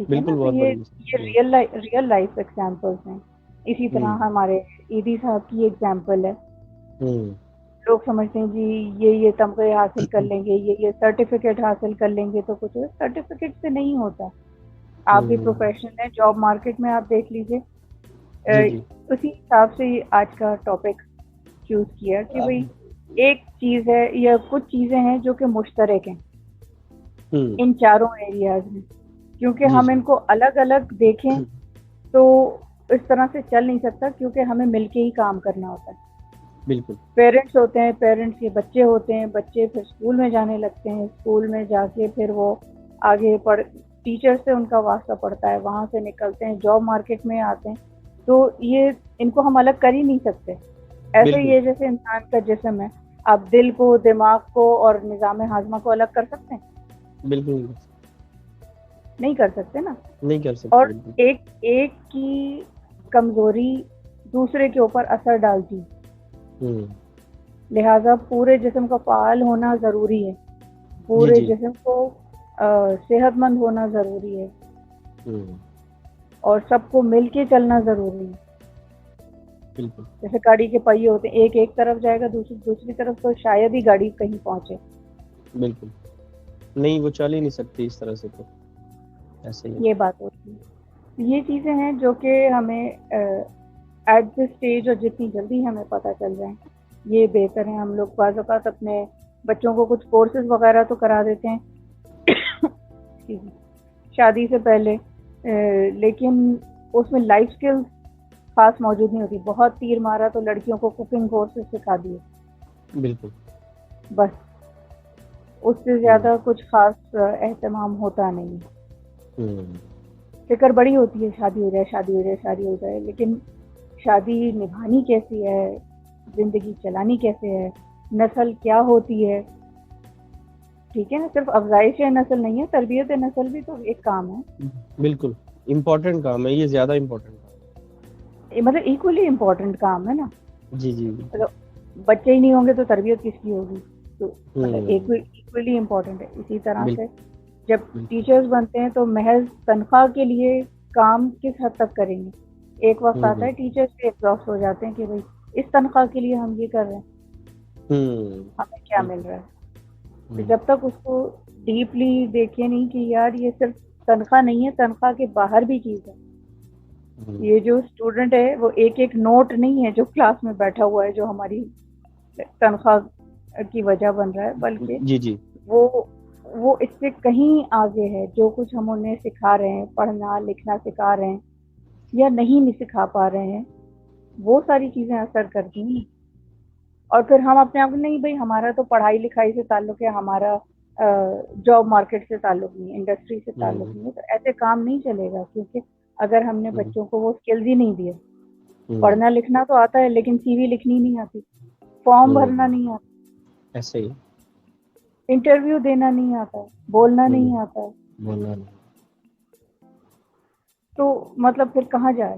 ٹھیک ہے نا. بالکل تو بہت یہ بڑی ریئل لائف ایگزامپلس ہیں. اسی طرح ہمارے ایدی صاحب کی ایگزامپل ہے. لوگ سمجھتے ہیں جی یہ تمغے حاصل کر لیں گے, یہ سرٹیفکیٹ حاصل کر لیں گے تو کچھ سرٹیفکیٹ سے نہیں ہوتا. آپ بھی پروفیشنل ہیں, جاب مارکیٹ میں آپ دیکھ لیجئے. اسی حساب سے آج کا ٹاپک چوز کیا کہ بھئی ایک چیز ہے یا کچھ چیزیں ہیں جو کہ مشترک ہیں ان چاروں ایریاز میں, کیونکہ ہم ان کو الگ الگ دیکھیں تو اس طرح سے چل نہیں سکتا, کیونکہ ہمیں مل کے ہی کام کرنا ہوتا ہے. بالکل پیرنٹس ہوتے ہیں, پیرنٹس کے بچے ہوتے ہیں, بچے پھر اسکول میں جانے لگتے ہیں, اسکول میں جا کے پھر وہ آگے ٹیچر سے ان کا واسطہ پڑتا ہے, وہاں سے نکلتے ہیں جاب مارکیٹ میں آتے ہیں. تو یہ ان کو ہم الگ کر ہی نہیں سکتے. ایسے یہ جیسے انسان کا جسم ہے, آپ دل کو, دماغ کو اور نظام ہاضمہ کو الگ کر سکتے ہیں؟ بالکل نہیں کر سکتے نا. نہیں کر سکتے. اور ایک کی کمزوری دوسرے کے اوپر اثر ڈالتی, لہذا پورے جسم کا فعال ہونا ضروری ہے, پورے جسم کو صحت مند ہونا ضروری ہے, اور سب کو مل کے چلنا ضروری ہے. بالکل جیسے گاڑی کے پہیے ہوتے ہیں, ایک طرف جائے گا, دوسری طرف تو شاید ہی گاڑی کہیں پہنچے. بالکل نہیں, وہ چل ہی نہیں سکتی اس طرح سے. تو ایسے ہی یہ بات ہوتی ہے. یہ چیزیں ہیں جو کہ ہمیں ایٹ دس اسٹیج اور جتنی جلدی ہمیں پتہ چل جائیں یہ بہتر ہے. ہم لوگ بعض اوقات اپنے بچوں کو کچھ کورسز وغیرہ تو کرا دیتے ہیں شادی سے پہلے, لیکن اس میں لائف سکلز خاص موجود نہیں ہوتی. بہت تیر مارا تو لڑکیوں کو کوکنگ کورسز سکھا دیے, بالکل بس اس سے زیادہ کچھ خاص اہتمام ہوتا نہیں. فکر بڑی ہوتی ہے شادی ہو جائے, شادی ہو جائے, شادی ہو جائے, لیکن شادی نبھانی کیسی ہے, زندگی چلانی کیسے ہے, نسل کیا ہوتی ہے. ٹھیک ہے نا, صرف افزائش نسل نہیں ہے, تربیت نسل بھی تو ایک کام ہے. بالکل امپورٹنٹ کام ہے یہ, زیادہ امپورٹنٹ کام ہے, مطلب ایکولی امپورٹنٹ کام ہے نا. جی بچے ہی نہیں ہوں گے تو تربیت کس کی ہوگی. تو مطلب ایکولی امپورٹنٹ ہے. اسی طرح سے جب ٹیچرز بنتے ہیں تو محض تنخواہ کے لیے کام کس حد تک کریں گے. ایک وقت آتا ہے ٹیچرز بھی ایگزاسٹ ہو جاتے ہیں کہ بھائی اس تنخواہ کے لیے ہم یہ کر رہے ہیں, ہمیں کیا مل رہا ہے. تو جب تک اس کو ڈیپلی دیکھے نہیں کہ یار یہ صرف تنخواہ نہیں ہے, تنخواہ کے باہر بھی چیز ہے. یہ جو اسٹوڈنٹ ہے وہ ایک نوٹ نہیں ہے جو کلاس میں بیٹھا ہوا ہے جو ہماری تنخواہ کی وجہ بن رہا ہے, بلکہ وہ اس سے کہیں آگے ہے. جو کچھ ہم انہیں سکھا رہے ہیں, پڑھنا لکھنا سکھا رہے ہیں یا نہیں سکھا پا رہے ہیں, وہ ساری چیزیں اثر کرتی ہیں. اور پھر ہم اپنے آپ کو نہیں بھائی ہمارا تو پڑھائی لکھائی سے تعلق ہے, ہمارا جاب مارکیٹ سے تعلق نہیں, انڈسٹری سے تعلق نہیں ہے. تو ایسے کام نہیں چلے گا, کیونکہ اگر ہم نے بچوں کو وہ اسکلز ہی نہیں دیے. پڑھنا لکھنا تو آتا ہے لیکن سی وی لکھنی نہیں آتی, فارم بھرنا نہیں آتا, ایسے ہی انٹرویو دینا نہیں آتا, بولنا نہیں آتا ہے. تو مطلب پھر کہاں جائے.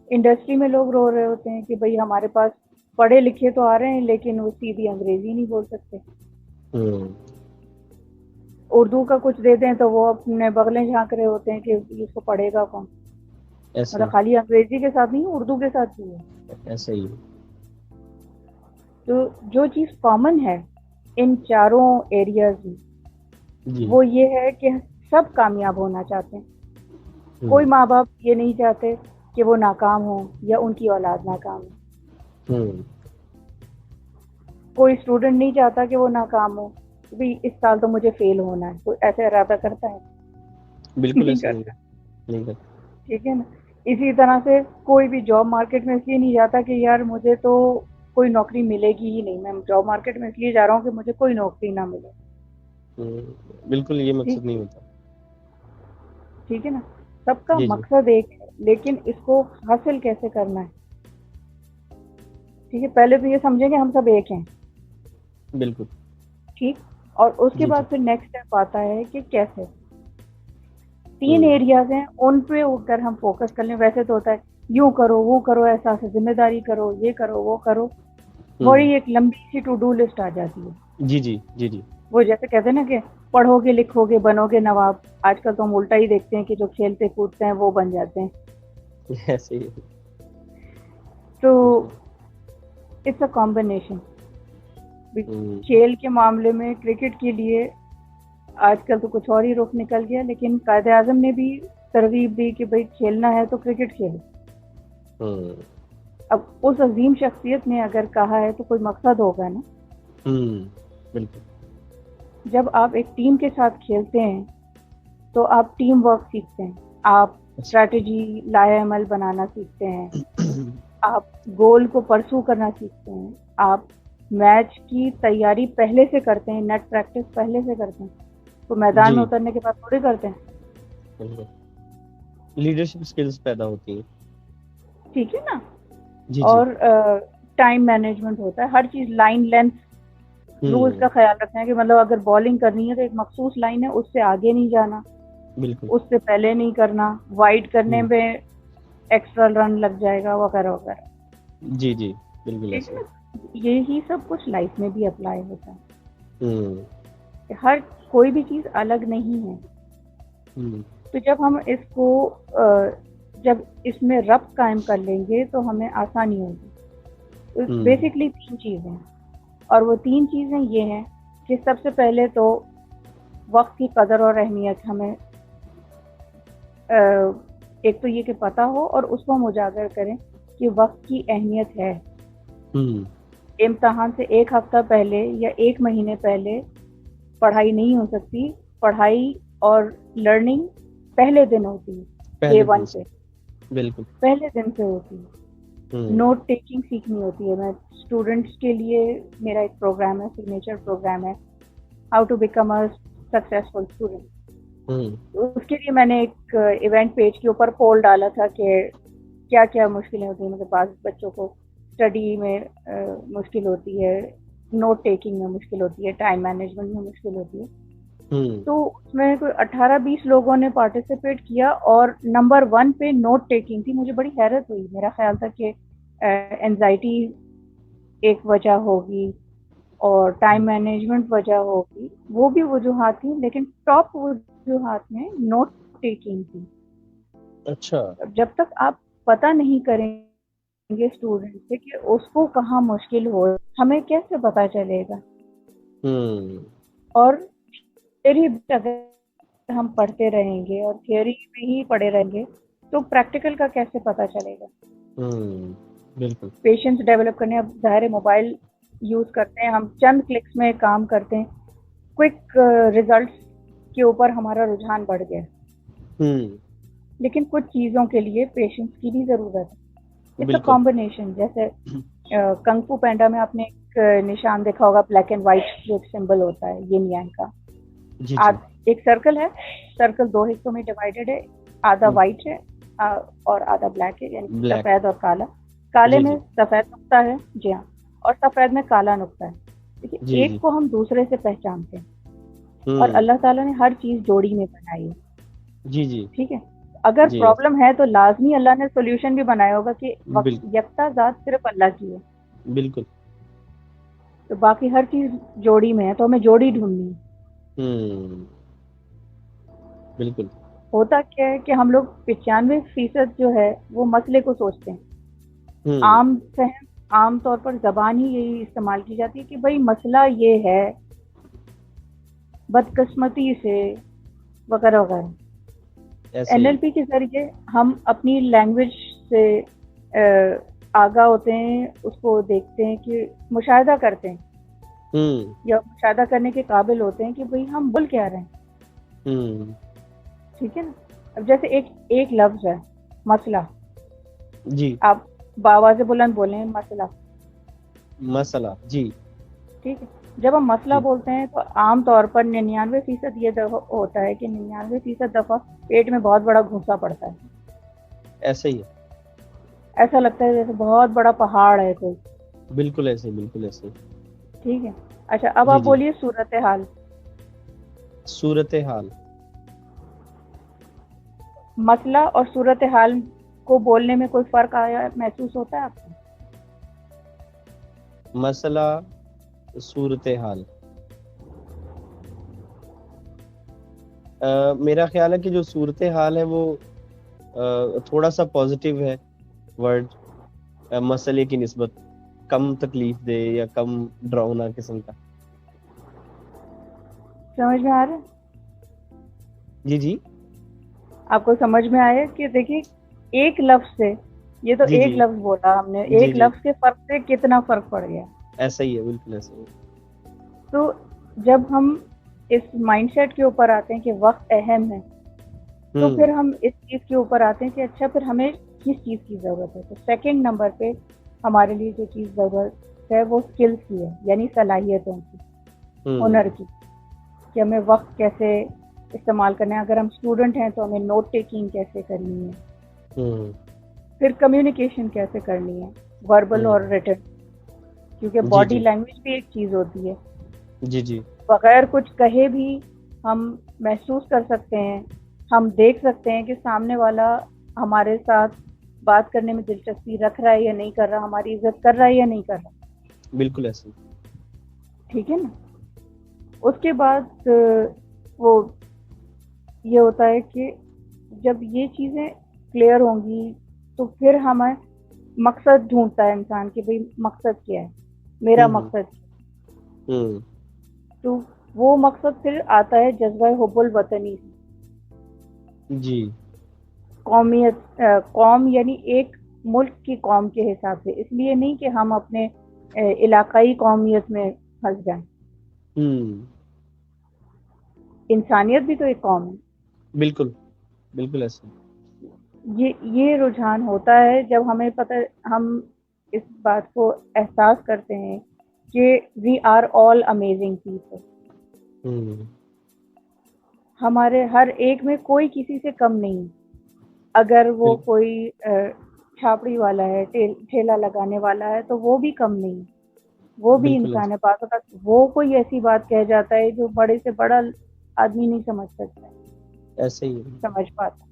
انڈسٹری میں لوگ رو رہے ہوتے ہیں کہ بھئی ہمارے پاس پڑھے لکھے تو آ رہے ہیں لیکن وہ سیدھی انگریزی نہیں بول سکتے. اردو کا کچھ دے دیں تو وہ اپنے بغلیں جھانک رہے ہوتے ہیں کہ اس کو پڑھے گا کون. مطلب خالی انگریزی کے ساتھ نہیں, اردو کے ساتھ بھی ہے ایسے ہی. تو جو چیز کامن ہے ان چاروں ایریاز میں وہ یہ ہے کہ سب کامیاب ہونا چاہتے ہیں. کوئی ماں باپ یہ نہیں چاہتے کہ وہ ناکام ہو یا ان کی اولاد ناکام ہو. کوئی اسٹوڈنٹ نہیں چاہتا کہ وہ ناکام ہو, بھی اس سال تو مجھے فیل ہونا ہے. کوئی ایسے ارادہ کرتا ہے؟ بالکل نہیں ایسا کرتا. نہیں کرتا. ٹھیک ہے نا. اسی طرح سے کوئی بھی جاب مارکیٹ میں اس لیے نہیں جاتا کہ یار مجھے تو کوئی نوکری ملے گی ہی نہیں, میں جاب مارکیٹ میں اس لیے جا رہا ہوں کہ مجھے کوئی نوکری نہ ملے. بالکل یہ مقصد نہیں ہوتا. ٹھیک ہے نا. سب کا مقصد ایک ہے, لیکن اس کو حاصل کیسے کرنا ہے. ٹھیک ہے, پہلے تو یہ سمجھیں کہ ہم سب ایک ہیں. بالکل ٹھیک. اور اس کے بعد پھر نیکسٹ اسٹیپ آتا ہے کہ کیسے. 3 ایریاز ہیں, ان پہ اگر ہم فوکس کر لیں. ویسے تو ہوتا ہے یوں کرو وہ کرو, احساس ذمہ داری کرو, یہ کرو وہ کرو, بڑی ایک لمبی سی ٹو ڈو لسٹ آ جاتی ہے. جی وہ جیسے کہتے ہیں نا کہ پڑھو گے لکھو گے بنو گے نواب. آج کل تو ہم الٹا ہی دیکھتے ہیں کہ جو کھیلتے کودتے ہیں وہ بن جاتے ہیں. ایسے ہی. تو اٹس اے کمبینیشن. کھیل کے معاملے میں کرکٹ کے لیے آج کل تو کچھ اور ہی رخ نکل گیا, لیکن قائد اعظم نے بھی ترغیب دی کہ بھائی کھیلنا ہے تو کرکٹ کھیلو. اب اس عظیم شخصیت نے اگر کہا ہے تو کوئی مقصد ہوگا نا. بالکل. جب آپ ایک ٹیم کے ساتھ کھیلتے ہیں تو آپ ٹیم ورک سیکھتے ہیں, آپ اسٹریٹجی لاہے عمل بنانا سیکھتے ہیں, آپ گول کو پرسو کرنا سیکھتے ہیں, آپ میچ کی تیاری پہلے سے کرتے ہیں, نیٹ پریکٹس پہلے سے کرتے ہیں. تو میدان میں اترنے کے بعد تھوڑی کرتے ہیں. لیڈرشپ اسکلز پیدا ہوتی ہیں. ٹھیک ہے نا. اور ٹائم مینجمنٹ ہوتا ہے, ہر چیز لائن لینتھ رولز کا خیال رکھنا ہے کہ مطلب اگر بالنگ کرنی ہے تو ایک مخصوص لائن ہے, اس سے آگے نہیں جانا, بالکل اس سے پہلے نہیں کرنا, وائڈ کرنے میں ایکسٹرا رن لگ جائے گا وغیرہ وغیرہ. جی جی بالکل ایسا. یہی سب کچھ لائف میں بھی اپلائی ہوتا ہے. ہر کوئی بھی چیز الگ نہیں ہے. تو جب ہم اس کو جب اس میں ربط قائم کر لیں گے تو ہمیں آسانی ہوگی. بیسکلی 3 چیزیں ہیں, اور وہ 3 چیزیں یہ ہیں کہ سب سے پہلے تو وقت کی قدر اور اہمیت ہمیں ایک تو یہ کہ پتہ ہو اور اس کو ہم اجاگر کریں کہ وقت کی اہمیت ہے. امتحان سے 1 ہفتہ پہلے یا 1 مہینے پہلے پڑھائی نہیں ہو سکتی. پڑھائی اور لرننگ پہلے دن ہوتی ہے, ڈے 1 سے. بالکل پہلے دن سے ہوتی ہے. نوٹ ٹیکنگ سیکھنی ہوتی ہے. میں اسٹوڈنٹس کے لیے میرا ایک پروگرام ہے, سگنیچر پروگرام ہے, how to become a successful student. اس کے لیے میں نے ایک ایونٹ پیج کے اوپر پول ڈالا تھا کہ کیا کیا مشکلیں ہوتی ہیں. مطلب بعض بچوں کو اسٹڈی میں مشکل ہوتی ہے, نوٹ ٹیکنگ میں مشکل ہوتی ہے, ٹائم مینجمنٹ میں مشکل ہوتی ہے. تو اس میں کوئی 18-20 لوگوں نے پارٹیسپیٹ کیا اور نمبر 1 پہ نوٹ ٹیکنگ تھی. مجھے بڑی حیرت ہوئی. میرا خیال تھا کہ اینزائٹی ایک وجہ ہوگی اور ٹائم مینجمنٹ وجہ ہوگی, وہ بھی وجوہات تھیں, لیکن ٹاپ وجوہات میں نوٹ ٹیکنگ تھی. اچھا. جب تک آپ پتہ نہیں کریں گے اسٹوڈنٹ سے کہ اس کو کہاں مشکل ہو, ہمیں کیسے پتہ چلے گا. اور تھیوری اگر ہم پڑھتے رہیں گے اور تھیوری میں ہی پڑھے رہیں گے تو پریکٹیکل کا کیسے پتہ چلے گا. بالکل. پیشنس ڈیولپ کرنے, اب ظاہر موبائل یوز کرتے ہیں, ہم چند کلکس میں کام کرتے ہیں, کوئک ریزلٹس کے اوپر ہمارا رجحان بڑھ گیا. لیکن کچھ چیزوں کے لیے پیشنس کی بھی ضرورت ہے. It's a combination. جیسے کنگ فو پینڈا میں آپ نے ایک نشان دیکھا ہوگا, بلیک اینڈ وائٹ جو ایک سمبل ہوتا ہے ین یانگ کا. ایک سرکل ہے, سرکل 2 حصوں میں ڈیوائیڈڈ ہے, آدھا وائٹ ہے اور آدھا بلیک ہے, یعنی سفید اور کالا. کالے میں سفید نقطہ ہے, جی ہاں, اور سفید میں کالا نقطہ ہے. دیکھیے ایک کو ہم دوسرے سے پہچانتے ہیں, اور اللہ تعالیٰ نے ہر چیز جوڑی میں بنائی ہے. جی جی ٹھیک ہے. اگر پرابلم ہے تو لازمی اللہ نے سولوشن بھی بنایا ہوگا کہ یکتا ذات صرف اللہ کی ہے. بالکل. تو باقی ہر چیز جوڑی میں ہے, تو ہمیں جوڑی ڈھونڈنی ہے. بالکل. ہوتا کیا ہے کہ ہم لوگ 95% جو ہے وہ مسئلے کو سوچتے ہیں. عام فہم, عام طور پر زبان ہی یہی استعمال کی جاتی ہے کہ بھائی مسئلہ یہ ہے, بدقسمتی سے وغیرہ وغیرہ. NLP کے ذریعے ہم اپنی لینگویج سے آگاہ ہوتے ہیں, اس کو دیکھتے ہیں کہ مشاہدہ کرتے ہیں, یا مشاہدہ کرنے کے قابل ہوتے ہیں کہ بھئی ہم بول کیا رہے ہیں. ٹھیک ہے نا. اب جیسے ایک لفظ ہے مسئلہ, جی آپ بآواز بلند بولیں مسئلہ, جی ٹھیک ہے. جب ہم مسئلہ بولتے ہیں تو عام طور پر 99% یہ ہوتا ہے کہ 99% دفعہ پیٹ میں بہت بڑا گھونسا پڑتا ہے. ایسا ہی ہے. ایسا لگتا ہے جیسے بہت بڑا پہاڑ ہے کوئی. بالکل ایسے, بالکل ایسے. ٹھیک ہے. اچھا, اب آپ بولیے صورتحال. صورتحال, مسئلہ اور صورتحال کو بولنے میں کوئی فرق آیا محسوس ہوتا ہے آپ کو؟ مسئلہ, صورتحال, میرا خیال ہے کہ جو صورتحال ہے وہ تھوڑا سا پازیٹیو ہے ورڈ مسئلے کی نسبت، کم تکلیف دے یا کم ڈراؤنا قسم کا. سمجھ میں آ رہا ہے؟ جی جی آپ کو سمجھ میں آیا کہ دیکھیے ایک لفظ سے، یہ تو جی ایک جی لفظ بولا ہم نے، جی ایک جی لفظ کے فرق سے کتنا فرق پڑ گیا. ایسا ہی ہے، بالکل ایسا ہی ہے. تو جب ہم اس مائنڈ سیٹ کے اوپر آتے ہیں کہ وقت اہم ہے، تو پھر ہم اس چیز کے اوپر آتے ہیں کہ اچھا پھر ہمیں کس چیز کی ضرورت ہے. تو سیکنڈ نمبر پہ ہمارے لیے جو چیز ضرورت ہے وہ اسکلس کی ہے، یعنی صلاحیتوں کی، ہنر کی، کہ ہمیں وقت کیسے استعمال کرنا ہے. اگر ہم اسٹوڈنٹ ہیں تو ہمیں نوٹ ٹیکنگ کیسے کرنی ہے، پھر کمیونیکیشن کیسے کرنی ہے، وربل اور ریٹن، کیونکہ جی باڈی جی لینگویج بھی ایک چیز ہوتی ہے. جی جی بغیر کچھ کہے بھی ہم محسوس کر سکتے ہیں، ہم دیکھ سکتے ہیں کہ سامنے والا ہمارے ساتھ بات کرنے میں دلچسپی رکھ رہا ہے یا نہیں کر رہا، ہماری عزت کر رہا ہے یا نہیں کر رہا. بالکل ایسے. ٹھیک ہے نا. اس کے بعد وہ یہ ہوتا ہے کہ جب یہ چیزیں کلیئر ہوں گی تو پھر ہمیں مقصد ڈھونڈتا ہے انسان کہ بھئی مقصد کیا ہے، میرا مقصد کیا ہے. تو وہ مقصد پھر آتا ہے جذبہ حب الوطنی سے. جی قومیت، قوم یعنی ایک ملک کی قوم کے حساب سے، اس لیے نہیں کہ ہم اپنے علاقائی قومیت میں پھنس جائیں. انسانیت بھی تو ایک قوم ہے. بالکل بالکل ایسا. یہ رجحان ہوتا ہے جب ہمیں ہم اس بات کو احساس کرتے ہیں کہ we are all amazing people. ہمارے ہر ایک میں کوئی کسی سے کم نہیں. اگر وہ کوئی چھاپڑی والا ہے، ٹھیلا لگانے والا ہے، تو وہ بھی کم نہیں، وہ بھی بالکل انسان ہے. بات ہوتا وہ کوئی ایسی بات کہہ جاتا ہے جو بڑے سے بڑا آدمی نہیں سمجھ سکتا، ایسے ہی. سمجھ پاتا.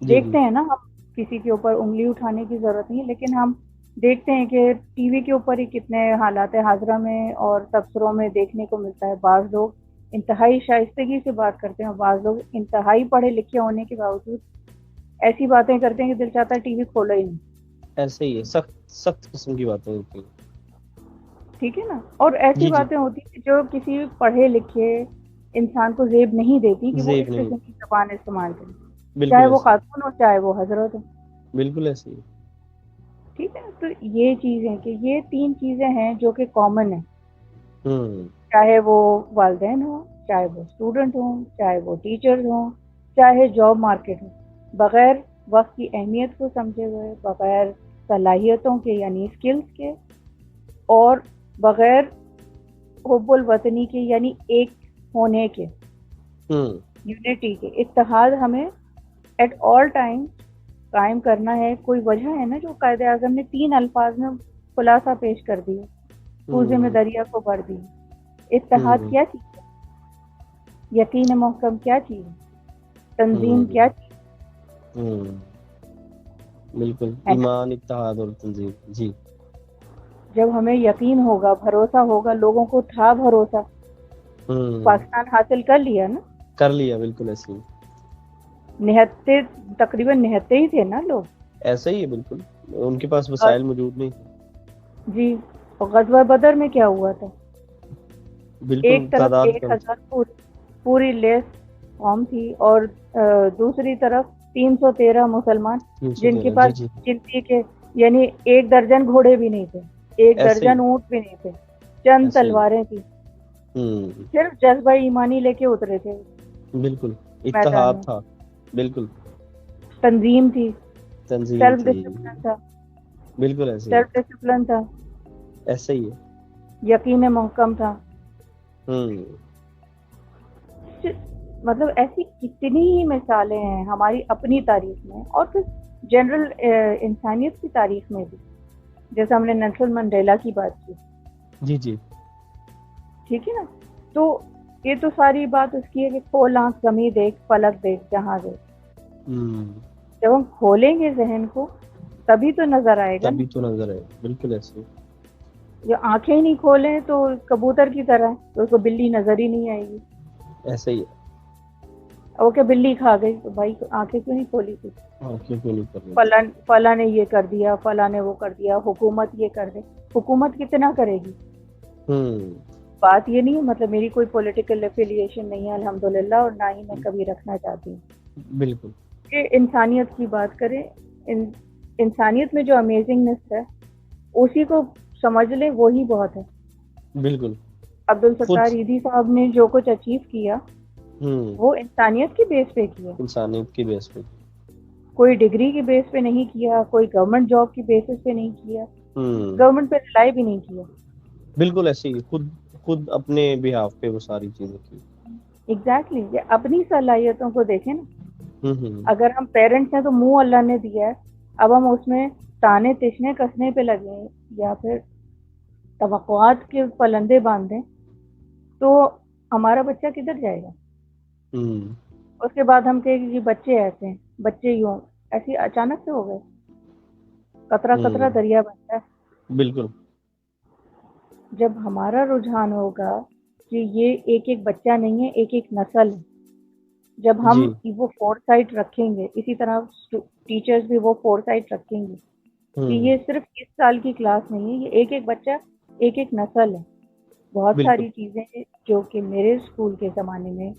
جی جی دیکھتے ہیں نا، ہم کسی کے اوپر انگلی اٹھانے کی ضرورت نہیں، لیکن ہم دیکھتے ہیں کہ ٹی وی کے اوپر ہی کتنے حالات حاضرہ میں اور تبصروں میں دیکھنے کو ملتا ہے. بعض لوگ انتہائی شائستگی سے بات کرتے ہیں، بعض لوگ انتہائی پڑھے لکھے ہونے کے باوجود ایسی باتیں کرتے ہیں کہ دل چاہتا ہے ٹی وی کھولا ہی نہیں. ایسے ہی ہے، سخت سخت قسم کی باتیں ہوتی ہیں. ٹھیک ہے نا. اور ایسی جی جی باتیں ہوتی ہیں جو کسی پڑھے لکھے انسان کو زیب نہیں دیتی کہ وہ زیب اس نہیں، قسم کی زبان استعمال کرے، چاہے بالکل وہ ایسے ہی. خاتون ہو چاہے وہ حضرت ہو. بالکل ایسے ہی. ٹھیک ہے. تو یہ چیز ہے کہ یہ تین چیزیں ہیں جو کہ کامن ہیں، ہوں چاہے وہ والدین ہوں، چاہے وہ اسٹوڈنٹ ہوں، چاہے وہ ٹیچرز ہوں، چاہے جاب مارکیٹ ہو. بغیر وقت کی اہمیت کو سمجھے ہوئے، بغیر صلاحیتوں کے یعنی اسکلز کے، اور بغیر حب الوطنی کے یعنی ایک ہونے کے، یونٹی کے، اتحاد ہمیں ایٹ آل ٹائم قائم کرنا ہے. کوئی وجہ ہے نا جو قائد اعظم نے 3 الفاظ میں خلاصہ پیش کر دیا، کوزے میں دریا کو بھر دی. اتحاد کیا چیز ہے؟ یقین محکم کیا چیز ہے؟ تنظیم کیا چیز بالکل. ہے نا؟ ایمان، اتحاد اور تنظیم. جی جب ہمیں یقین ہوگا، بھروسہ ہوگا، لوگوں کو تھا بھروسہ، پاکستان حاصل کر لیا نا. کر لیا، بالکل ایسے ہی. نہتے تقریباً نہتے ہی تھے نا لوگ. ایسا ہی ہے، بالکل. ان کے پاس وسائل موجود نہیں تھے. جی. اور غزوہ بدر میں کیا ہوا تھا؟ بالکل ایک طرف تعداد 1000 پوری لیس قوم تھی، اور دوسری طرف 313 مسلمان، جن کے 313. جی پاس جی گنتی کے یعنی 1 درجن گھوڑے بھی نہیں تھے، 1 ایسے ہی درجن اونٹ بھی نہیں تھے، چند ایسے ہی. تلواریں تھی. صرف جذبہ ایمانی لے کے اترے تھے بالکل. میدان اتحاد میں. تھا. بالکل. تنظیم تھی، تنظیم سیلف تھی. ڈسپلن تھا، بالکل ایسے ہی. سیلف ڈسپلن تھا، ایسے ہی ہے. یقین محکم تھا. مطلب ایسی کتنی ہی مثالیں ہیں ہماری اپنی تاریخ میں، اور پھر جنرل انسانیت کی تاریخ میں بھی، جیسے ہم نے نیلسن منڈیلا کی بات کی. جی جی ٹھیک ہے نا. تو یہ تو ساری بات اس کی ہے کہ کھول آنکھ زمیں دیکھ، فلک دیکھ، جہاں دیکھ. جب ہم کھولیں گے ذہن کو تبھی تو نظر آئے گا نا. تبھی تو نظر آئے. بالکل ایسے ہی. جو آنکھیں ہی نہیں کھولیں تو کبوتر کی طرح، تو اس کو بلی نظر ہی نہیں آئے گی. ایسے ہی ہے. وہ کہ بلی کھا گئی تو بھائی آنکھیں کیوں نہیں کھولی تھی؟ کیوں نہیں کر رہے؟ فلاں نے یہ کر دیا، فلاں نے وہ کر دیا، حکومت یہ کر دے. حکومت کتنا کرے گی؟ بات یہ نہیں ہے، مطلب میری کوئی پولیٹیکل افیلیشن نہیں ہے الحمدللہ، اور نہ ہی میں کبھی رکھنا چاہتی ہوں. بالکل. کہ انسانیت کی بات کریں، انسانیت میں جو امیزنگنس ہے اسی کو سمجھ لیں، وہی بہت ہے. بالکل. عبدالستار ایدھی صاحب نے جو کچھ اچیو کیا وہ انسانیت کی بیس پہ کیا. انسانیت کی بیس پہ، کوئی ڈگری کی بیس پہ نہیں کیا، کوئی گورنمنٹ جاب کی بیسس پہ نہیں کیا، گورنمنٹ پہ ریلائی بھی نہیں کیا. بالکل ایسے ہی خود اپنے بہاف پہ وہ ساری چیزیں کی. ایگزیکٹلی. اپنی صلاحیتوں کو دیکھیں نا. ہوں اگر ہم پیرنٹس ہیں تو منہ اللہ نے دیا ہے، اب ہم اس میں تانے تشنے کسنے پہ لگے یا پھر توقعات کے پلندے باندھیں تو ہمارا بچہ کدھر جائے گا؟ اس کے بعد ہم کہیں کہ بچے ایسے ہیں، بچے یوں، ایسی اچانک سے ہو گئے. قطرہ قطرہ دریا بنتا ہے. بالکل. جب ہمارا رجحان ہوگا کہ یہ ایک ایک بچہ نہیں ہے، ایک ایک نسل ہے، جب ہم وہ فور سائٹ رکھیں گے، اسی طرح ٹیچرز بھی وہ فور سائٹ رکھیں گے کہ یہ صرف اس سال کی کلاس نہیں ہے، یہ ایک ایک بچہ ایک ایک نسل ہے. بہت ساری چیزیں جو کہ میرے اسکول کے زمانے میں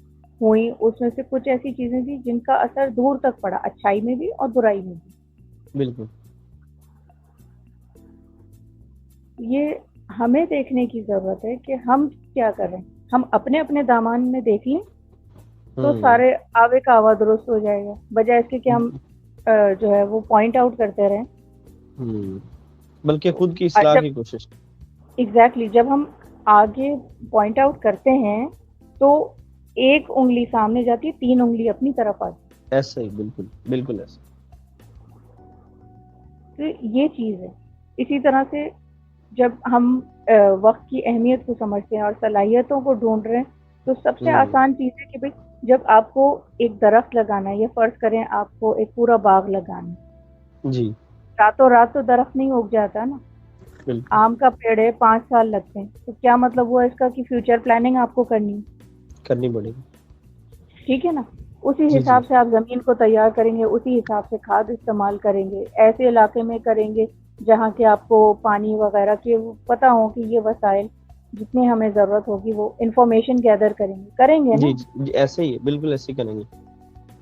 ہوئی، اس میں سے کچھ ایسی چیزیں تھیں جن کا اثر دور تک پڑا، اچھائی میں بھی اور برائی میں بھی. بالکل. یہ ہمیں دیکھنے کی ضرورت ہے کہ ہم کیا کر رہے ہیں. ہم اپنے اپنے دامان میں دیکھ لیں تو سارے آوے کا آوا درست ہو جائے گا، بجائے اس کے کہ ہم جو ہے وہ پوائنٹ آؤٹ کرتے رہیں. بلکہ خود کی اصلاح کی کوشش. ایگزیکٹلی. جب ہم آگے پوائنٹ آؤٹ کرتے ہیں تو ایک انگلی سامنے جاتی ہے، 3 انگلی اپنی طرف آتی. ایسا ہی. بالکل بالکل ایسا. تو یہ چیز ہے. اسی طرح سے جب ہم وقت کی اہمیت کو سمجھتے ہیں اور صلاحیتوں کو ڈھونڈ رہے ہیں تو سب سے آسان چیز ہے کہ بھائی جب آپ کو ایک درخت لگانا ہے یا فرض کریں آپ کو ایک پورا باغ لگانا ہے، جی، راتوں رات تو درخت نہیں اگ جاتا نا. بالکل. آم کا پیڑ ہے 5 سال لگتے ہیں، تو کیا مطلب ہوا اس کا کہ فیوچر پلاننگ آپ کو کرنی پڑے گی. ٹھیک ہے نا. اسی حساب سے آپ زمین کو تیار کریں گے، اسی حساب سے کھاد استعمال کریں گے، ایسے علاقے میں کریں گے جہاں کہ آپ کو پانی وغیرہ کے پتہ ہو کہ یہ وسائل جتنی ہمیں ضرورت ہوگی وہ انفارمیشن گیدر کریں گے نا. جی ایسے ہی. بالکل ایسے ہی کریں گے.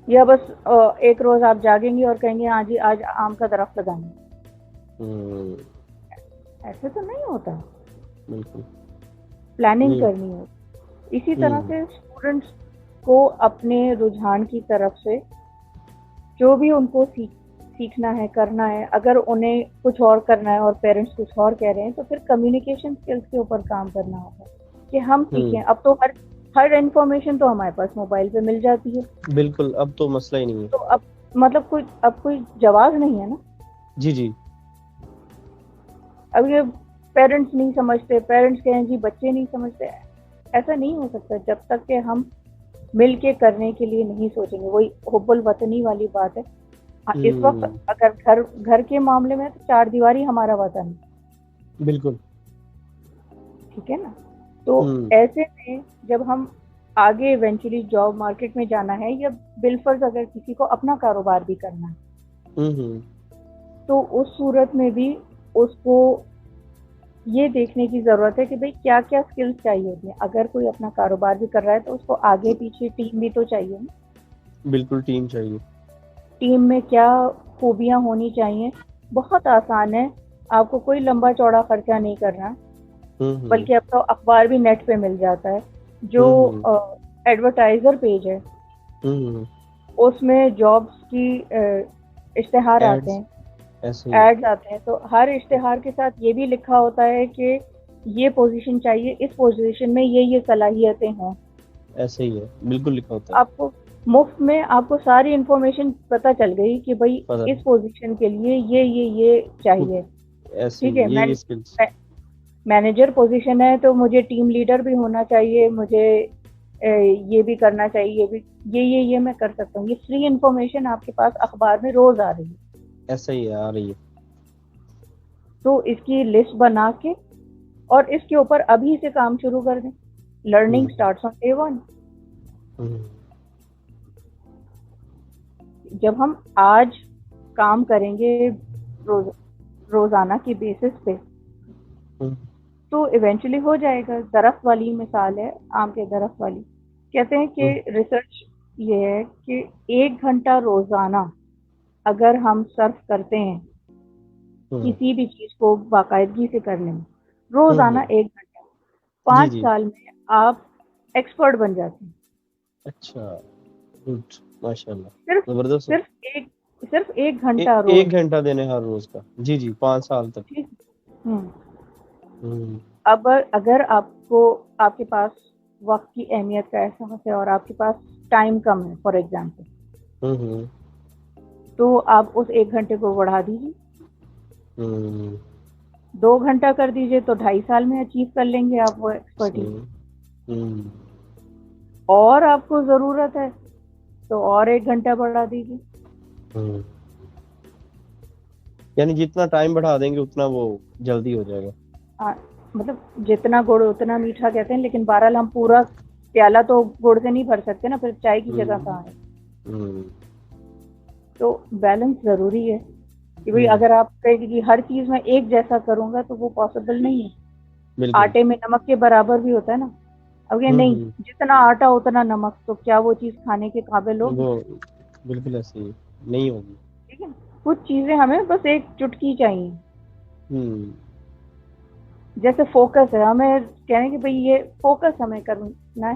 یا بس ایک روز آپ جاگیں گے اور کہیں گے ہاں جی آج آم کا درخت لگائیں گے. ایسے تو نہیں ہوتا. بالکل پلاننگ کرنی ہے. اسی طرح سے اسٹوڈنٹس کو اپنے رجحان کی طرف سے جو بھی ان کو سیکھنا ہے کرنا ہے، اگر انہیں کچھ اور کرنا ہے اور پیرنٹس کچھ اور کہہ رہے ہیں تو پھر کمیونیکیشن سکلز کے اوپر کام کرنا ہوگا کہ ہم سیکھیں. اب تو ہر انفارمیشن تو ہمارے پاس موبائل پہ مل جاتی ہے. بالکل. اب تو مسئلہ ہی نہیں ہے. تو اب مطلب کوئی جواز نہیں ہے نا. جی. اب یہ پیرنٹس نہیں سمجھتے، پیرنٹس کہیں جی بچے نہیں سمجھتے. ایسا نہیں ہو سکتا جب تک کہ ہم مل کے کرنے کے لیے نہیں سوچیں گے. وہی حب الوطنی والی بات ہے. اس وقت اگر گھر کے معاملے میں تو 4 دیواری ہمارا وطن ہے. بالکل. ٹھیک ہے نا. تو ایسے میں جب ہم آگے ایونچولی جاب مارکیٹ میں جانا ہے یا بالفرض اگر کسی کو اپنا کاروبار بھی کرنا ہے تو اس صورت میں بھی اس کو یہ دیکھنے کی ضرورت ہے کہ بھئی کیا کیا سکلز چاہیے ہوتی ہیں. اگر کوئی اپنا کاروبار بھی کر رہا ہے تو اس کو آگے پیچھے ٹیم بھی تو چاہیے نا. بالکل ٹیم چاہیے. ٹیم میں کیا خوبیاں ہونی چاہیے. بہت آسان ہے، آپ کو کوئی لمبا چوڑا خرچہ نہیں کرنا، بلکہ اب تو اخبار بھی نیٹ پہ مل جاتا ہے. جو ایڈورٹائزر پیج ہے اس میں جابس کی اشتہار آتے ہیں، ایڈز آتے ہیں، تو ہر اشتہار کے ساتھ یہ بھی لکھا ہوتا ہے کہ یہ پوزیشن چاہیے، اس پوزیشن میں یہ صلاحیتیں ہوں. ایسے ہی ہے. بالکل لکھا ہوتا ہے. آپ کو مفت میں آپ کو ساری انفارمیشن پتہ چل گئی کہ بھائی اس پوزیشن کے لیے یہ چاہیے. ٹھیک ہے. مینیجر پوزیشن ہے تو مجھے ٹیم لیڈر بھی ہونا چاہیے، مجھے یہ بھی کرنا چاہیے، یہ میں کر سکتا ہوں. یہ فری انفارمیشن آپ کے پاس اخبار میں روز آ رہی ہے. ایسا ہی آ رہی ہے. تو اس کی لسٹ بنا کے اور اس کے اوپر ابھی سے کام شروع کر دیں. لرننگ سٹارٹس آن day 1. جب ہم آج کام کریں گے روزانہ کی بیسس پہ تو ایونچولی ہو جائے گا. درخت والی مثال ہے, آم کے درخت والی. کہتے ہیں کہ ریسرچ یہ ہے کہ 1 گھنٹہ روزانہ اگر ہم صرف کرتے ہیں کسی بھی چیز کو باقاعدگی سے کرنے میں, روزانہ 1 گھنٹہ, 5 سال میں آپ ایکسپرٹ بن جاتے ہیں. اچھا, گڈ, ماشاء اللہ, زبردست. صرف 1 گھنٹہ روز, 1 گھنٹہ دینے ہر روز کا. جی جی, 5 سال تک. اب اگر آپ کو آپ کے پاس وقت کی اہمیت کا احساس ہے اور آپ کے پاس ٹائم کم ہے فار ایگزامپل, تو آپ اس 1 گھنٹے کو بڑھا دیجیے, 2 گھنٹہ کر دیجیے, تو 2.5 سال میں اچیو کر لیں گے آپ وہ ایکسپرٹیز. اور آپ کو ضرورت ہے تو اور 1 گھنٹہ بڑھا دیجیے. یعنی جتنا ٹائم بڑھا دیں گے اتنا وہ جلدی ہو جائے گا. مطلب جتنا گڑ اتنا میٹھا کہتے ہیں, لیکن بہرحال ہم پورا پیالہ تو گڑ سے نہیں بھر سکتے نا, پھر چائے کی جگہ کہاں ہے. تو بیلنس ضروری ہے کہ بھئی اگر آپ کہیں کہ ہر چیز میں ایک جیسا کروں گا تو وہ پاسبل نہیں ہے. آٹے میں نمک کے برابر بھی ہوتا ہے نا. اب یہ نہیں, جتنا آٹا اتنا نمک, تو کیا وہ چیز کھانے کے قابل ہوگی؟ وہ بالکل ایسے ہی نہیں ہوگی. ٹھیک ہے, کچھ چیزیں ہمیں بس ایک چٹکی چاہیے. جیسے فوکس ہے, ہمیں کہیں کہ بھئی یہ فوکس ہمیں کرنا ہے,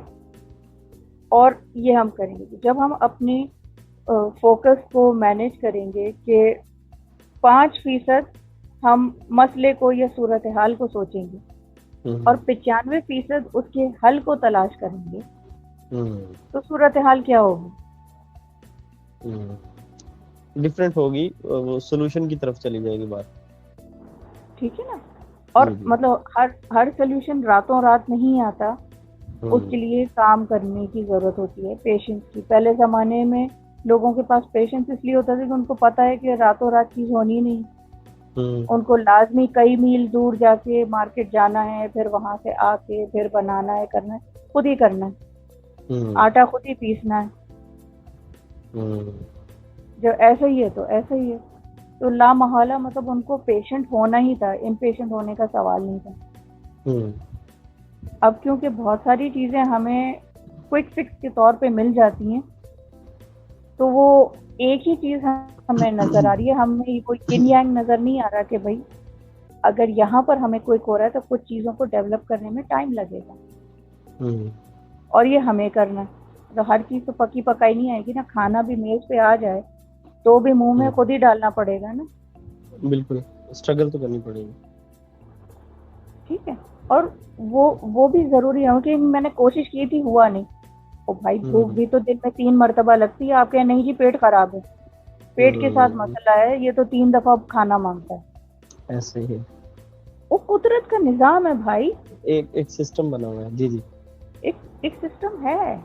اور یہ ہم کریں گے. جب ہم اپنی فوکس کو مینیج کریں گے کہ 5% ہم مسئلے کو یا صورتحال کو سوچیں گے اور 95% اس کے حل کو تلاش کریں گے, تو صورتحال کیا ہوگی؟ ڈفرینٹ ہوگی, وہ سولوشن کی طرف چلی جائے گی بات. ٹھیک ہے نا. اور مطلب ہر سولوشن راتوں رات نہیں آتا, اس کے لیے کام کرنے کی ضرورت ہوتی ہے, پیشنس کی. پہلے زمانے میں لوگوں کے پاس پیشنس اس لیے ہوتا تھا کہ ان کو پتا ہے کہ راتوں رات چیز ہونی نہیں. ان کو لازمی کئی میل دور جا کے مارکیٹ جانا ہے, پھر وہاں سے آ کے پھر بنانا ہے, کرنا ہے, خود ہی کرنا ہے, آٹا خود ہی پیسنا ہے. جو ایسا ہی ہے تو ایسا ہی ہے. تو لا محالہ مطلب ان کو پیشنٹ ہونا ہی تھا, امپیشنٹ ہونے کا سوال نہیں تھا. اب کیونکہ بہت ساری چیزیں ہمیں کوئک فکس کے طور پہ مل جاتی ہیں, تو وہ ایک ہی چیز ہمیں نظر آ رہی ہے, ہمیں کوئی ین یانگ نظر نہیں آ رہا کہ بھائی اگر یہاں پر ہمیں کوئی ہو رہا ہے تو کچھ چیزوں کو ڈیولپ کرنے میں ٹائم لگے گا, اور یہ ہمیں کرنا ہے. تو ہر چیز تو پکی پکائی نہیں آئے گی نا, کھانا بھی میز پہ آ جائے تو بھی منہ میں خود ہی ڈالنا پڑے گا نا. بالکل, اسٹرگل تو کرنی پڑے گی. ٹھیک ہے, اور وہ بھی ضروری ہے کہ میں نے کوشش کی تھی, ہوا نہیں. او بھائی بھوک بھی تو دن میں 3 مرتبہ لگتی ہے, آپ کہیں نہیں جی پیٹ خراب ہے, پیٹ کے ساتھ مسئلہ ہے, یہ تو 3 دفعہ کھانا مانگتا ہے. ایسے ہی وہ قدرت کا نظام ہے بھائی, ایک سسٹم بنا ہوا ہے. جی جی, ایک سسٹم ہے.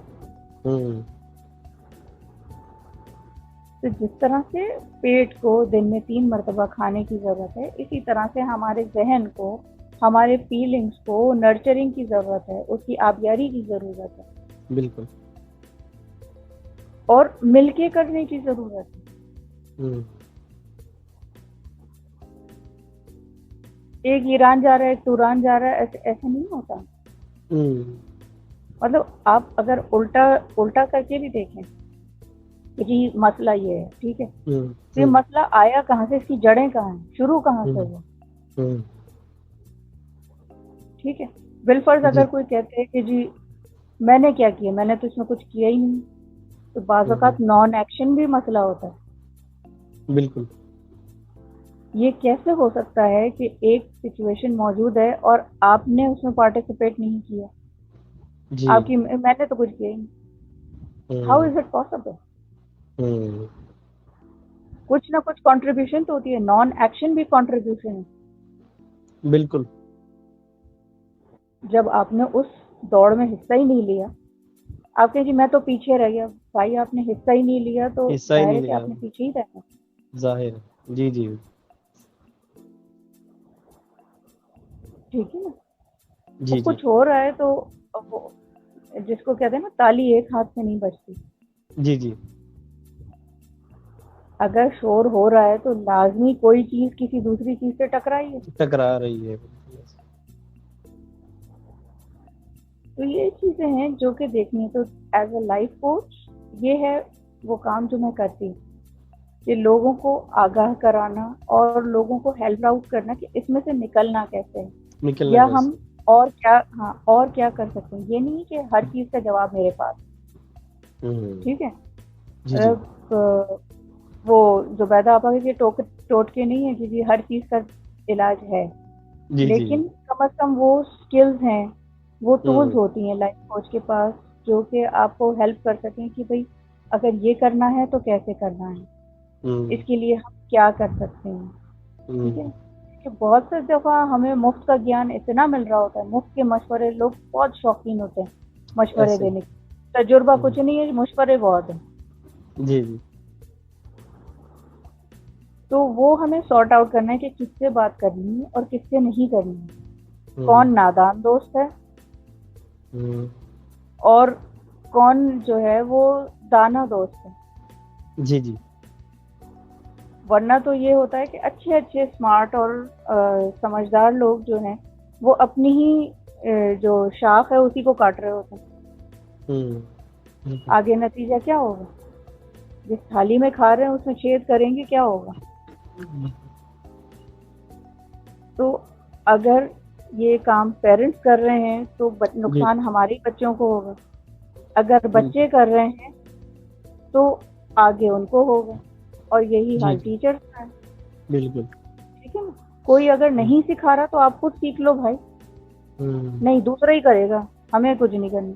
تو جس طرح سے پیٹ کو دن میں 3 مرتبہ کھانے کی ضرورت ہے, اسی طرح سے ہمارے ذہن کو, ہمارے فیلنگز کو نرچرنگ کی ضرورت ہے, اس کی آبیاری کی ضرورت ہے. بالکل, اور مل کے کرنے کی ضرورت ہے. ایک ایران جا رہا ہے, ایک توران جا رہا ہے, ایسے نہیں ہوتا. مطلب آپ اگر الٹا کر کے بھی دیکھیں کہ جی مسئلہ یہ ہے, ٹھیک ہے, تو یہ مسئلہ آیا کہاں سے, اس کی جڑیں کہاں ہیں, شروع کہاں سے ہوا. ٹھیک ہے, بالفرض اگر کوئی کہتے ہیں کہ جی میں نے کیا کیا, میں نے تو اس میں کچھ کیا ہی نہیں, تو بعض اوقات نان ایکشن بھی مسئلہ ہوتا ہے. بالکل, یہ کیسے ہو سکتا ہے کہ ایک سچویشن موجود ہے اور آپ نے اس میں پارٹیسپیٹ نہیں کیا, آپ کی میں نے تو کچھ کیا ہی نہیں. How is it possible? کچھ نہ کچھ کنٹریبیوشن تو ہوتی ہے, نان ایکشن بھی کنٹریبیوشن ہے. بالکل, جب آپ نے اس دوڑ میں حصہ ہی نہیں لیا, آپ کہیں جی میں تو پیچھے رہ گیا. بھائی آپ نے حصہ ہی نہیں لیا تو حصہ ہی ظاہر نہیں ہے کہ لیا, آپ نے پیچھے ہی رہنا. ظاہر, جی جی, ٹھیک ہے نا. جی جی, کچھ ہو رہا ہے تو جس کو کہتے ہیں نا تالی ایک ہاتھ سے نہیں بجتی. جی جی, اگر شور ہو رہا ہے تو لازمی کوئی چیز کسی دوسری چیز سے ٹکرائی ہے، ٹکرا رہی ہے. تو یہ چیزیں ہیں جو کہ دیکھنی. تو ایز اے لائف کوچ یہ ہے وہ کام جو میں کرتی ہوں کہ لوگوں کو آگاہ کرانا اور لوگوں کو ہیلپ آؤٹ کرنا کہ اس میں سے نکلنا کیسے ہے نکلنا یا کیسے. ہم اور کیا اور کیا کر سکتے ہیں. یہ نہیں کہ ہر چیز کا جواب میرے پاس. ٹھیک ہے. جی جی وہ زبیدہ آپا کے ٹوٹکے نہیں ہے کہ جی ہر چیز کا علاج ہے، جی جی لیکن کم از کم وہ سکلز ہیں، وہ ٹولز ہوتی ہیں لائف کوچ کے پاس جو کہ آپ کو ہیلپ کر سکیں کہ بھئی اگر یہ کرنا ہے تو کیسے کرنا ہے، اس کے لیے ہم کیا کر سکتے ہیں. ٹھیک ہے. کہ بہت سے دفعہ ہمیں مفت کا گیان اتنا مل رہا ہوتا ہے، مفت کے مشورے، لوگ بہت شوقین ہوتے ہیں مشورے ایسے. دینے کے. تجربہ کچھ نہیں ہے، مشورے بہت ہیں. جی جی تو وہ ہمیں سارٹ آؤٹ کرنا ہے کہ کس سے بات کرنی ہے اور کس سے نہیں کرنی ہے. کون نادان دوست ہے اور کون جو ہے وہ دانا دوست ہے. جی جی ورنہ تو یہ ہوتا ہے کہ اچھے اچھے اسمارٹ اور سمجھدار لوگ جو ہیں وہ اپنی ہی جو شاخ ہے اسی کو کاٹ رہے ہوتے ہیں. آگے نتیجہ کیا ہوگا؟ جس تھالی میں کھا رہے ہیں اس میں چھید کریں گے، کیا ہوگا؟ تو اگر یہ کام پیرنٹس کر رہے ہیں تو نقصان ہمارے بچوں کو ہوگا. اگر بچے کر رہے ہیں تو آگے ان کو ہوگا. اور یہی حال ٹیچر کا ہے. بالکل. ٹھیک ہے نا. کوئی اگر نہیں سکھا رہا تو آپ خود سیکھ لو بھائی. نہیں دوسرا ہی کرے گا، ہمیں کچھ نہیں کرنا.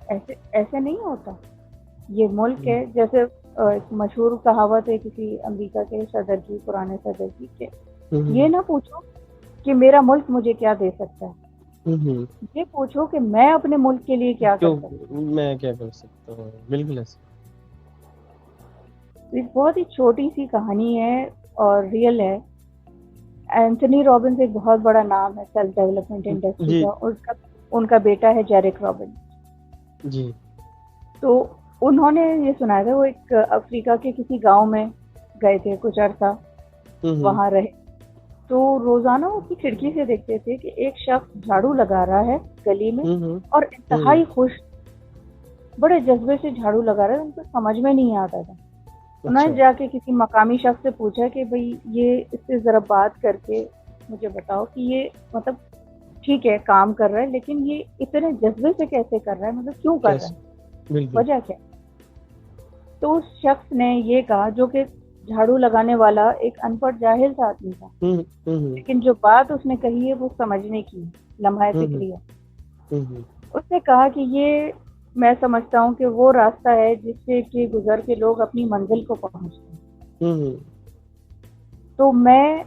ایسے نہیں ہوتا. یہ ملک ہے. جیسے ایک مشہور کہاوت ہے کسی امریکہ کے صدر کی، پرانے صدر کی، کہ یہ نہ پوچھو کہ میرا ملک مجھے کیا دے سکتا ہے، یہ پوچھو کہ میں اپنے ملک کے لیے کیا کر سکتا ہوں. میں کیا کر سکتا ہوں. بالکل ایسا. ایک بہت ہی چھوٹی سی کہانی ہے اور ریئل ہے. اینتھنی رابنز ایک بہت بڑا نام ہے سیلف ڈیولپمنٹ انڈسٹری کا، اور ان کا بیٹا ہے جیرک رابنز. جی. تو انہوں نے یہ سنایا تھا، وہ ایک افریقہ کے کسی گاؤں میں گئے تھے کچھ عرصہ، وہاں رہے. تو روزانہ وہ اپنی کھڑکی سے دیکھتے تھے کہ ایک شخص جھاڑو لگا رہا ہے گلی میں اور انتہائی خوش، بڑے جذبے سے جھاڑو لگا رہا ہے. ان کو سمجھ میں نہیں آتا تھا. انہوں نے جا کے کسی مقامی شخص سے پوچھا کہ بھئی یہ اس سے ذرا بات کر کے مجھے بتاؤ کہ یہ مطلب ٹھیک ہے کام کر رہا ہے لیکن یہ اتنے جذبے سے کیسے کر رہا ہے، مطلب کیوں کر رہا ہے، وجہ کیا. تو اس شخص نے یہ کہا، جو کہ جھاڑو لگانے والا ایک ان پڑھ جاہل سا آدمی تھا، لیکن جو بات اس نے کہی ہے وہ سمجھنے کی لمحہ فکری ہے. اس نے کہا کہ یہ میں سمجھتا ہوں کہ وہ راستہ ہے جس سے کہ گزر کے لوگ اپنی منزل کو پہنچتے ہیں. تو میں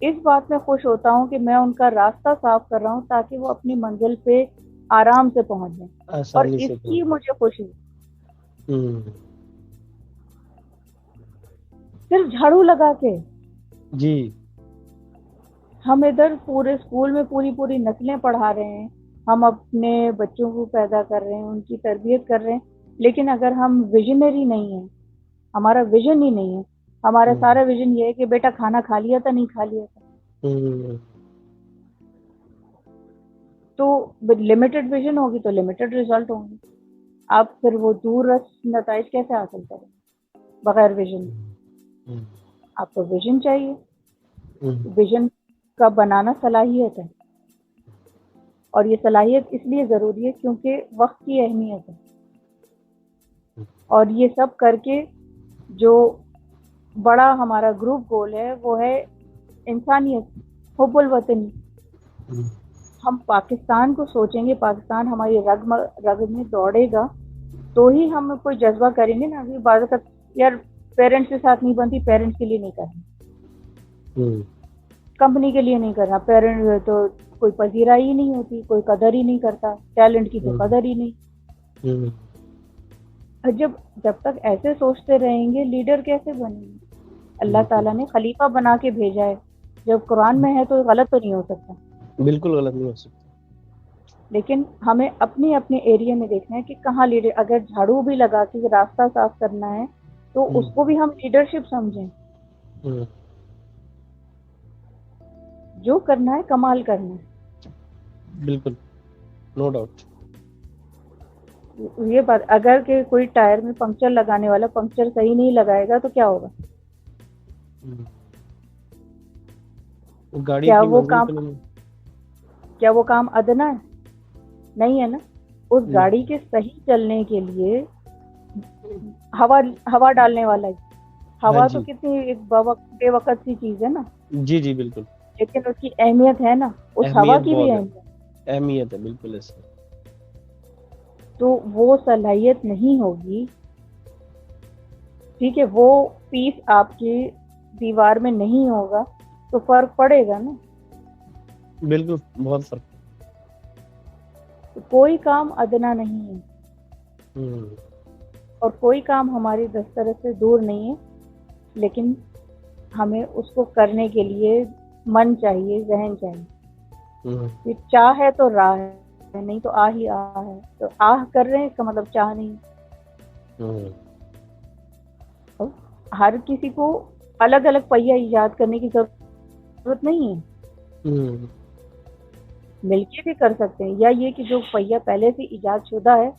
اس بات میں خوش ہوتا ہوں کہ میں ان کا راستہ صاف کر رہا ہوں تاکہ وہ اپنی منزل پہ آرام سے پہنچ جائیں، اور اس کی مجھے خوشی. صرف جھاڑو لگا کے. جی. ہم ادھر پورے اسکول میں پوری نسلیں پڑھا رہے ہیں، ہم اپنے بچوں کو پیدا کر رہے ہیں، ان کی تربیت کر رہے ہیں، لیکن اگر ہم ویژنری نہیں ہیں، ہمارا ویژن ہی نہیں ہے، ہمارا سارا ویژن یہ ہے کہ بیٹا کھانا کھا لیا تھا، نہیں کھا لیا تھا، تو لمیٹڈ ویژن ہوگی تو لمیٹڈ ریزلٹ ہوں گے. آپ پھر وہ دور رس نتائج کیسے حاصل کریں بغیر ویژن؟ آپ کو ویژن چاہیے. ویژن کا بنانا صلاحیت ہے، اور یہ صلاحیت اس لیے ضروری ہے کیونکہ وقت کی اہمیت ہے. اور یہ سب کر کے جو بڑا ہمارا گروپ گول ہے وہ ہے انسانیت، حب الوطنی. ہم پاکستان کو سوچیں گے، پاکستان ہماری رگ میں دوڑے گا تو ہی ہم کوئی جذبہ کریں گے نا. ابھی بعض اوقات یار پیرنٹس کے ساتھ نہیں بنتی، پیرنٹس کے لیے نہیں کرنا، کمپنی کے لیے نہیں کرنا. پیرنٹ تو کوئی پذیرائی ہی نہیں ہوتی، کوئی قدر ہی نہیں کرتا، ٹیلنٹ کی تو قدر ہی نہیں. جب تک ایسے سوچتے رہیں گے لیڈر کیسے بنیں گے؟ اللہ تعالیٰ نے خلیفہ بنا کے بھیجا ہے، جب قرآن میں ہے تو غلط تو نہیں ہو سکتا. بالکل غلط نہیں ہو سکتا. لیکن ہمیں اپنے ایریا میں دیکھنا ہے کہ کہاں لیڈر. اگر جھاڑو بھی لگا کے راستہ صاف کرنا ہے تو اس کو بھی ہم لیڈرشپ سمجھیں. جو کرنا ہے کمال کرنا ہے. بالکل, نو ڈاؤٹ. یہ بات, اگر کہ کوئی ٹائر میں پنکچر لگانے والا پنکچر صحیح نہیں لگائے گا تو کیا ہوگا؟ گاڑی کیا اپنی وہ منزل کام پہ نہیں. کیا وہ کام ادنا ہے؟ نہیں ہے نا. اس گاڑی کے صحیح چلنے کے لیے ہوا ڈالنے والا ہے. ہوا تو کتنی ایک بے وقت سی چیز ہے نا. جی جی بالکل, لیکن اس کی اہمیت ہے نا, اس ہوا اہمیت کی بھی بہت ہے, اہمیت. اہمیت ہے بالکل ایسا. تو وہ صلاحیت نہیں ہوگی, ٹھیک ہے, وہ پیس آپ کی دیوار میں نہیں ہوگا تو فرق پڑے گا نا. بالکل بہت فرق. کوئی کام ادنا نہیں ہے اور کوئی کام ہماری دسترس سے دور نہیں ہے, لیکن ہمیں اس کو کرنے کے لیے من چاہیے, ذہن چاہیے. چاہ ہے تو راہ ہے, نہیں تو آہ ہی آہ ہے. تو آہ کر رہے ہیں اس کا مطلب چاہ نہیں. ہر کسی کو الگ الگ پہیہ ایجاد کرنے کی ضرورت نہیں ہے, مل کے بھی کر سکتے ہیں. یا یہ کہ جو پہیہ پہلے سے ایجاد شدہ ہے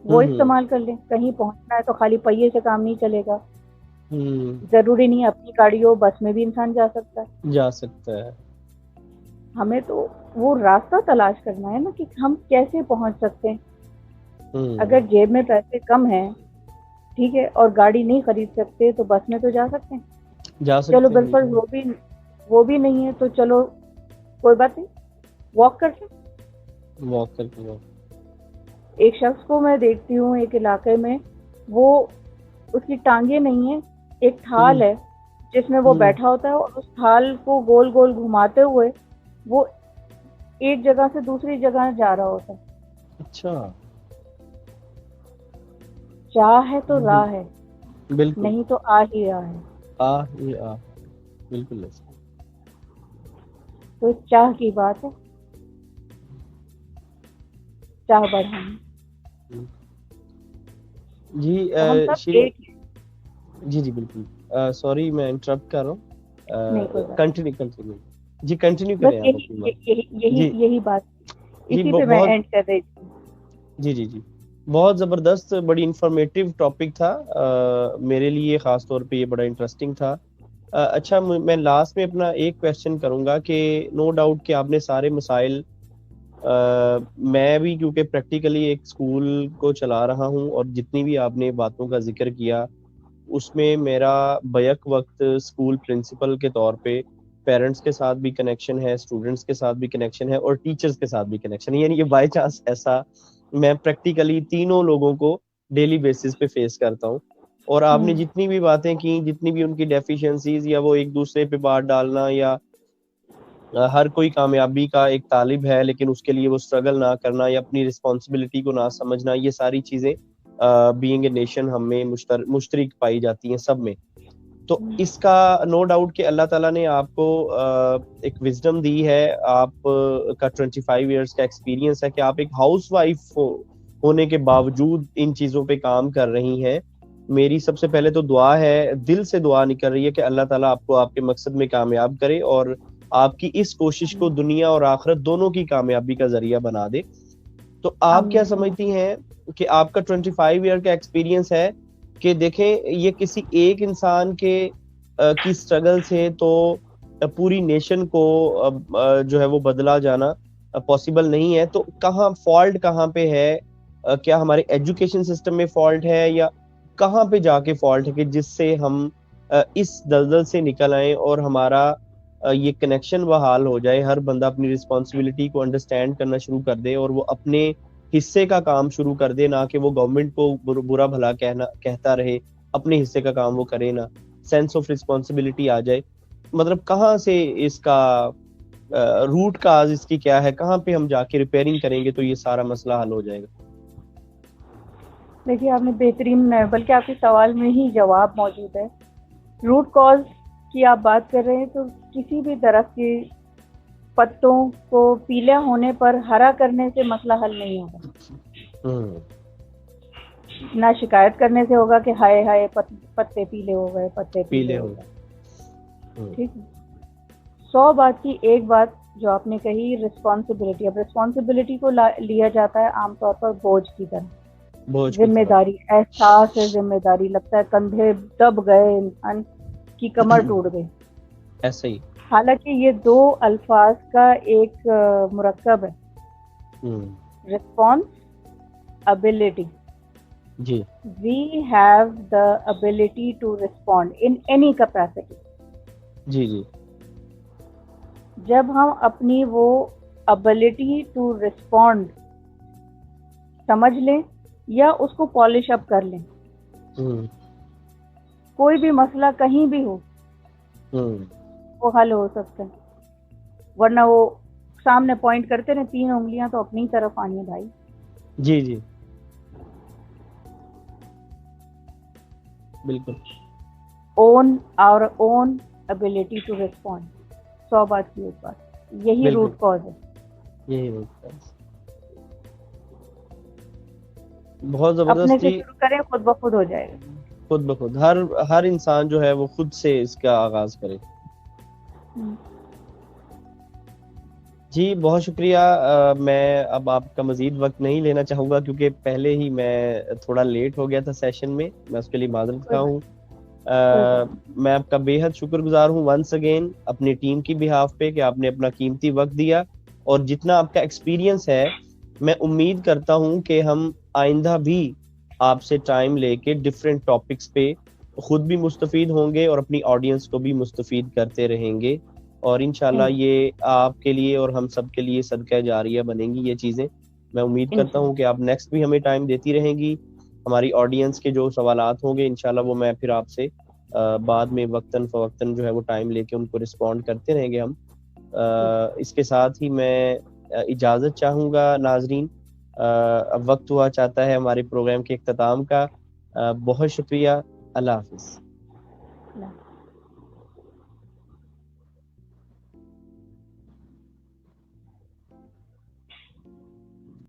وہ استعمال کر لیں. کہیں پہنچنا ہے تو خالی پہیے سے کام نہیں چلے گا. ضروری نہیں اپنی گاڑی ہو, بس میں بھی انسان جا سکتا ہے. ہمیں تو وہ راستہ تلاش کرنا ہے نا کہ ہم کیسے پہنچ سکتے ہیں. اگر جیب میں پیسے کم ہیں, ٹھیک ہے, اور گاڑی نہیں خرید سکتے تو بس میں تو جا سکتے ہیں. چلو بالفرض وہ بھی نہیں ہے تو چلو کوئی بات نہیں, واک کر سکتے. ایک شخص کو میں دیکھتی ہوں ایک علاقے میں, وہ اس کی ٹانگیں نہیں ہیں, ایک تھال ہے جس میں وہ بیٹھا ہوتا ہے, اور اس تھال کو گول گول گھماتے ہوئے وہ ایک جگہ سے دوسری جگہ جا رہا ہوتا ہے. اچھا. چاہ ہے تو راہ ہے, بالکل, نہیں تو آ ہی راہ ہے. بالکل. تو چاہ کی بات ہے, چاہ بڑھانا. جی ہم سب شیوا ایک جی جی بالکل, سوری میں انٹرپٹ کر رہا نہیں کوئی ہوں. بات کنٹینیو جی, کنٹینیو کریں بس آپ اپنی بات. یہی بات, جی اسی پہ میں بہت, اینڈ کر رہی تھی. جی بہت زبردست, بڑی انفارمیٹیو ٹاپک تھا میرے لیے, خاص طور پہ یہ بڑا انٹرسٹنگ تھا. اچھا, میں لاسٹ میں اپنا ایک کویسچن کروں گا کہ نو ڈاؤٹ کہ آپ نے سارے مسائل, میں بھی کیونکہ پریکٹیکلی ایک اسکول کو چلا رہا ہوں, اور جتنی بھی آپ نے باتوں کا ذکر کیا اس میں میرا بیک وقت اسکول پرنسپل کے طور پہ پیرنٹس کے ساتھ بھی کنیکشن ہے, اسٹوڈنٹس کے ساتھ بھی کنیکشن ہے, اور ٹیچرس کے ساتھ بھی کنیکشن ہے. یعنی کہ بائی چانس ایسا میں پریکٹیکلی تینوں لوگوں کو ڈیلی بیسس پہ فیس کرتا ہوں. اور آپ نے جتنی بھی باتیں کی, جتنی بھی ان کی ڈیفیشنسیز, یا وہ ایک دوسرے پہ بات ڈالنا, یا ہر کوئی کامیابی کا ایک طالب ہے لیکن اس کے لیے وہ اسٹرگل نہ کرنا, یا اپنی رسپانسبلٹی کو نہ سمجھنا, یہ ساری چیزیں بینگ اے نیشن ہم میں مشترک پائی جاتی ہیں سب میں. تو اس کا نو ڈاؤٹ کہ اللہ تعالیٰ نے آپ کو ایک وزڈم دی ہے, آپ کا 25 ایئرس کا ایکسپیرینس ہے کہ آپ ایک ہاؤس وائف ہونے کے باوجود ان چیزوں پہ کام کر رہی ہیں. میری سب سے پہلے تو دعا ہے, دل سے دعا نکل رہی ہے کہ اللہ تعالیٰ آپ کو آپ کے مقصد میں کامیاب کرے, اور آپ کی اس کوشش کو دنیا اور آخرت دونوں کی کامیابی کا ذریعہ بنا دے. تو آپ کیا سمجھتی ہیں کہ آپ کا 25 ایئر کا ایکسپیرینس ہے کہ دیکھیں یہ کسی ایک انسان کے کی اسٹرگل سے تو پوری نیشن کو جو ہے وہ بدلا جانا پاسبل نہیں ہے, تو کہاں فالٹ کہاں پہ ہے؟ کیا ہمارے ایجوکیشن سسٹم میں فالٹ ہے, یا کہاں پہ جا کے فالٹ ہے کہ جس سے ہم اس دلدل سے نکل آئیں اور ہمارا یہ کنیکشن بحال ہو جائے, ہر بندہ اپنی رسپانسبلٹی کو انڈرسٹینڈ کرنا شروع کر دے اور وہ اپنے حصے کا کام شروع کر دے, نہ کہ وہ گورنمنٹ کو برا بھلا کہتا رہے, اپنے حصے کا کام وہ کرے نا, سینس آف رسپانسبلٹی آ جائے. مطلب کہاں سے اس کا روٹ کاز اس کی کیا ہے, کہاں پہ ہم جا کے ریپیئرنگ کریں گے تو یہ سارا مسئلہ حل ہو جائے گا؟ دیکھیے آپ نے بہترین, بلکہ آپ کے سوال میں ہی جواب موجود ہے. روٹ کاز کی آپ بات کر رہے ہیں تو کسی بھی درخت کے پتوں کو پیلا ہونے پر ہرا کرنے سے مسئلہ حل نہیں ہوگا. نہ شکایت کرنے سے ہوگا کہ ہائے ہائے پتے پیلے ہو گئے، پتے پیلے ہو گئے. ٹھیک ہے. 100 بات کی ایک بات جو آپ نے کہی، رسپانسبلٹی. اب رسپانسبلٹی کو لیا جاتا ہے عام طور پر بوجھ کی طرح، ذمہ داری، احساس ہے ذمہ داری، لگتا ہے کندھے دب گئے، انسان کی کمر ٹوٹ گئی. ایسے ہی. حالانکہ یہ دو الفاظ کا ایک مرکب ہے. Response ability. جی. We have the ability to respond in any capacity. جی جی. جب ہم اپنی وہ ability to respond سمجھ لیں یا اس کو پالش اپ کر لیں، کوئی بھی مسئلہ کہیں بھی ہو وہ حل ہو سکتا ہے. ورنہ وہ سامنے پوائنٹ کرتے رہے، 3 انگلیاں تو اپنی طرف آنی ہے بھائی. جی جی بالکل. own our own ability to respond. 100 بات کی ایک بات، یہی روٹ کاز ہے. یہی روٹ کاز بہت اپنے زبردست. سے شروع کریں، خود بخود ہو جائے گا. خود بخود ہر انسان جو ہے وہ خود سے اس کا آغاز کرے. جی بہت شکریہ. میں اب آپ کا مزید وقت نہیں لینا چاہوں گا کیونکہ پہلے ہی میں تھوڑا لیٹ ہو گیا تھا سیشن میں اس کے لیے معذرت خواہ ہوں. میں آپ کا بے حد شکر گزار ہوں ونس اگین اپنی ٹیم کی بہاف پہ کہ آپ نے اپنا قیمتی وقت دیا، اور جتنا آپ کا ایکسپیرینس ہے میں امید کرتا ہوں کہ ہم آئندہ بھی آپ سے ٹائم لے کے ڈفرینٹ ٹاپکس پہ خود بھی مستفید ہوں گے اور اپنی آڈینس کو بھی مستفید کرتے رہیں گے. اور انشاءاللہ یہ آپ کے لیے اور ہم سب کے لیے صدقہ جاریہ بنیں گی یہ چیزیں. میں امید کرتا ہوں کہ آپ نیکسٹ بھی ہمیں ٹائم دیتی رہیں گی. ہماری آڈینس کے جو سوالات ہوں گے انشاءاللہ وہ میں پھر آپ سے بعد میں وقتاً فوقتاً جو ہے وہ ٹائم لے کے ان کو رسپونڈ کرتے رہیں گے ہم. اس کے ساتھ ہی میں اجازت چاہوں گا ناظرین. اب وقت ہوا چاہتا ہے ہمارے پروگرام کے اختتام کا. بہت شکریہ. اللہ حافظ.